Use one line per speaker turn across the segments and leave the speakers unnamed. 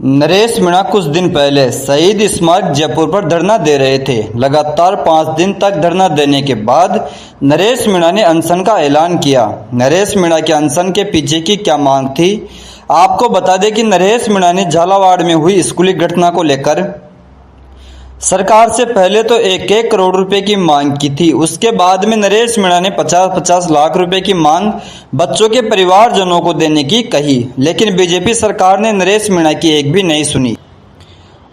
नरेश मीणा कुछ दिन पहले शहीद स्मारक जयपुर पर धरना दे रहे थे। लगातार 5 दिन तक धरना देने के बाद नरेश मीणा ने अनशन का ऐलान किया। नरेश मीणा के अनशन के पीछे की क्या मांग थी, आपको बता दें कि नरेश मीणा ने झालावाड़ में हुई स्कूली घटना को लेकर सरकार से पहले तो 1-1 करोड़ रुपए की मांग की थी। उसके बाद में नरेश मीणा ने 50-50 लाख रुपए की मांग बच्चों के परिवारजनों को देने की कही, लेकिन बीजेपी सरकार ने नरेश मीणा की एक भी नहीं सुनी।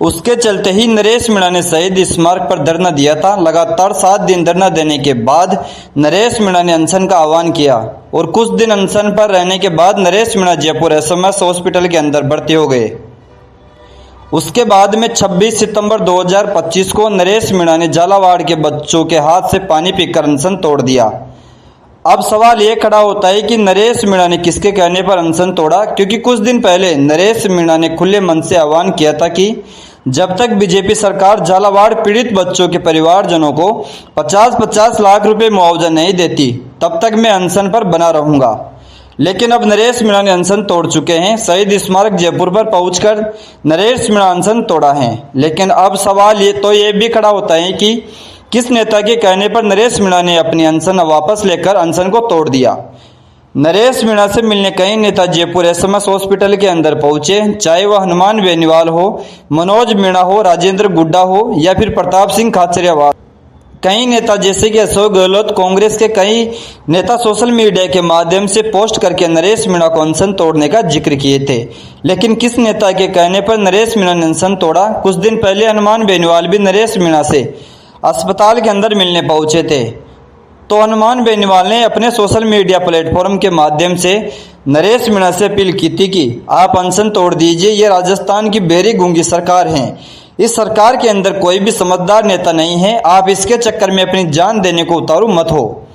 उसके चलते ही नरेश मीणा ने शहीद स्मारक पर धरना दिया था। लगातार 7 दिन धरना देने के बाद नरेश मीणा ने अनशन का आह्वान किया और कुछ दिन अनशन पर रहने के बाद नरेश मीणा जयपुर एसएमएस हॉस्पिटल के अंदर भर्ती हो गए। उसके बाद में 26 सितंबर 2025 को नरेश मीणा ने झालावाड़ के बच्चों के हाथ से पानी पीकर अनशन तोड़ दिया। अब सवाल ये खड़ा होता है कि नरेश मीणा ने किसके कहने पर अनशन तोड़ा, क्योंकि कुछ दिन पहले नरेश मीणा ने खुले मन से आह्वान किया था कि जब तक बीजेपी सरकार झालावाड़ पीड़ित बच्चों के परिवारजनों को 50-50 लाख रुपए मुआवजा नहीं देती तब तक मैं अनशन पर बना रहूंगा। लेकिन अब नरेश मीणा ने अनशन तोड़ चुके हैं। शहीद स्मारक जयपुर पर पहुंचकर नरेश मीणा अनशन तोड़ा है। लेकिन अब सवाल ये भी खड़ा होता है कि किस नेता के कहने पर नरेश मीणा ने अपनी अनशन वापस लेकर अनशन को तोड़ दिया। नरेश मीणा से मिलने कई नेता जयपुर एसएमएस हॉस्पिटल के अंदर पहुंचे, चाहे वह हनुमान बेनीवाल हो, मनोज मीणा हो, राजेंद्र गुड्डा हो या फिर प्रताप सिंह खाचरियावास। कई नेता जैसे कि अशोक गहलोत, कांग्रेस के कई नेता सोशल मीडिया के माध्यम से पोस्ट करके नरेश मीणा को अनशन तोड़ने का जिक्र किए थे। लेकिन किस नेता के कहने पर नरेश मीणा ने अनशन तोड़ा? कुछ दिन पहले हनुमान बेनीवाल भी नरेश मीणा से अस्पताल के अंदर मिलने पहुंचे थे, तो हनुमान बेनीवाल ने अपने सोशल मीडिया प्लेटफॉर्म के माध्यम से नरेश मीणा से अपील की थी कि आप अनशन तोड़ दीजिए। ये राजस्थान की बेरी गूंगी सरकार है, इस सरकार के अंदर कोई भी समझदार नेता नहीं है, आप इसके चक्कर में अपनी जान देने को उतारू मत हो।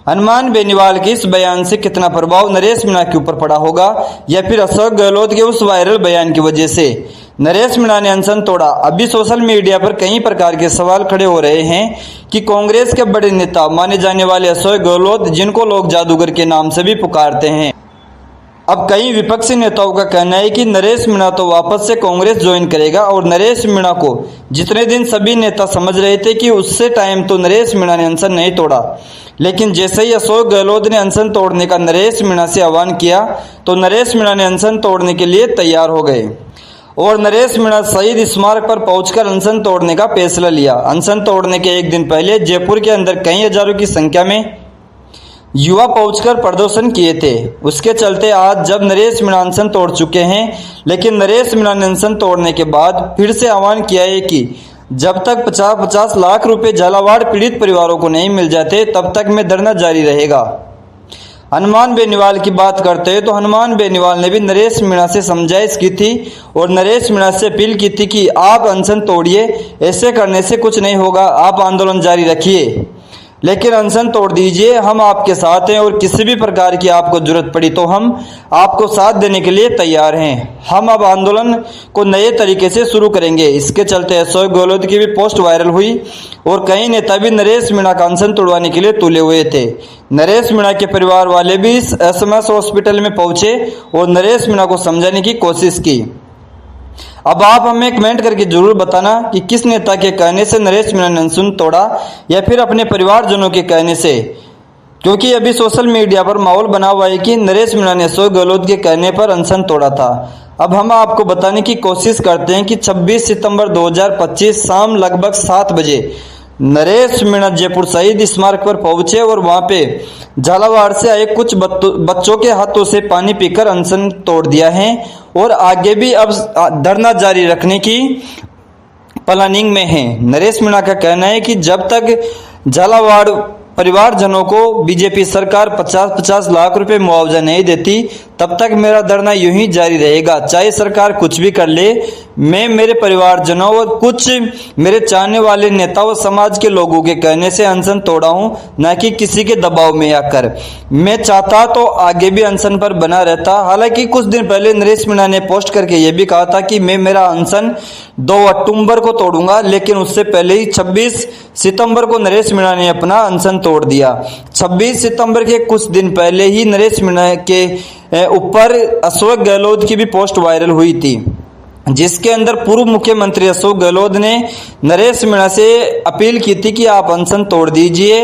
हनुमान बेनीवाल के इस बयान से कितना प्रभाव नरेश मीणा के ऊपर पड़ा होगा, या फिर अशोक गहलोत के उस वायरल बयान की वजह से नरेश मीणा ने अनशन तोड़ा? अभी सोशल मीडिया पर कई प्रकार के सवाल खड़े हो रहे हैं कि कांग्रेस के बड़े नेता माने जाने वाले अशोक गहलोत, जिनको लोग जादूगर के नाम से भी पुकारते हैं, अब कई विपक्षी नेताओं का कहना है कि नरेश मीणा तो वापस से कांग्रेस ज्वाइन करेगा। और नरेश मीणा को जितने दिन सभी नेता समझ रहे थे कि उससे टाइम तो नरेश मीणा ने अनशन नहीं तोड़ा, लेकिन जैसे ही अशोक गहलोत ने अनशन तोड़ने का नरेश मीणा से आह्वान किया तो नरेश मीणा ने अनशन तोड़ने के लिए तैयार हो गए और नरेश मीणा शहीद स्मारक पर पहुंचकर अनशन तोड़ने का फैसला लिया। अनशन तोड़ने के एक दिन पहले जयपुर के अंदर कई हजारों की संख्या में युवा पहुंचकर प्रदर्शन किए थे। उसके चलते आज जब नरेश मीणा अनशन तोड़ चुके हैं, लेकिन नरेश मीणा ने अनशन तोड़ने के बाद फिर से आह्वान किया है कि जब तक 50-50 लाख रुपए झालावाड़ पीड़ित परिवारों को नहीं मिल जाते तब तक में धरना जारी रहेगा। हनुमान बेनीवाल की बात करते हैं तो हनुमान बेनीवाल ने भी नरेश मीणा से समझाइश की थी और नरेश मीणा से अपील की थी कि आप अनशन तोड़िए, ऐसे करने से कुछ नहीं होगा, आप आंदोलन जारी रखिए, लेकिन अनशन तोड़ दीजिए, हम आपके साथ हैं और किसी भी प्रकार की आपको जरूरत पड़ी तो हम आपको साथ देने के लिए तैयार हैं। हम अब आंदोलन को नए तरीके से शुरू करेंगे। इसके चलते अशोक गहलोत की भी पोस्ट वायरल हुई और कई नेता भी नरेश मीणा का अनशन तोड़वाने के लिए तुले हुए थे। नरेश मीणा के परिवार वाले भी इस एसएमएस हॉस्पिटल में पहुंचे और नरेश मीणा को समझाने की कोशिश की। अब आप हमें कमेंट करके जरूर बताना कि किस नेता के कहने से नरेश मीणा ने अनशन तोड़ा या फिर अपने परिवारजनों के कहने से, क्योंकि अभी सोशल मीडिया पर माहौल बना हुआ है कि नरेश मीणा ने अशोक गहलोत के कहने पर अनशन तोड़ा था। अब हम आपको बताने की कोशिश करते हैं कि 26 सितंबर 2025 शाम लगभग 7 बजे नरेश मीणा जयपुर शहीद स्मारक पर पहुंचे और वहां पे झालावाड़ से आए कुछ बच्चों के हाथों से पानी पीकर अनशन तोड़ दिया है और आगे भी अब धरना जारी रखने की प्लानिंग में है। नरेश मीणा का कहना है कि जब तक झालावाड़ परिवारजनों को बीजेपी सरकार 50-50 लाख रुपए मुआवजा नहीं देती तब तक मेरा धरना यूं ही जारी रहेगा, चाहे सरकार कुछ भी कर ले। मैं मेरे परिवारजनों और कुछ मेरे चाहने वाले नेता व समाज के लोगों के कहने से अनशन तोड़ा हूं, न कि किसी के दबाव में आकर। मैं चाहता तो आगे भी अनशन पर बना रहता। हालांकि कुछ दिन पहले नरेश मीणा ने पोस्ट करके यह भी कहा था कि मैं मेरा अनशन 2 अक्टूबर को तोड़ूंगा, लेकिन उससे पहले ही 26 सितंबर को नरेश मीणा ने अपना अनशन तोड़ दिया। 26 सितंबर के कुछ दिन पहले ही नरेश मीणा के ऊपर अशोक गहलोत की भी पोस्ट वायरल हुई थी। जिसके अंदर पूर्व मुख्यमंत्री अशोक गहलोत ने नरेश मीणा से अपील की थी कि आप अनशन तोड़ दीजिए।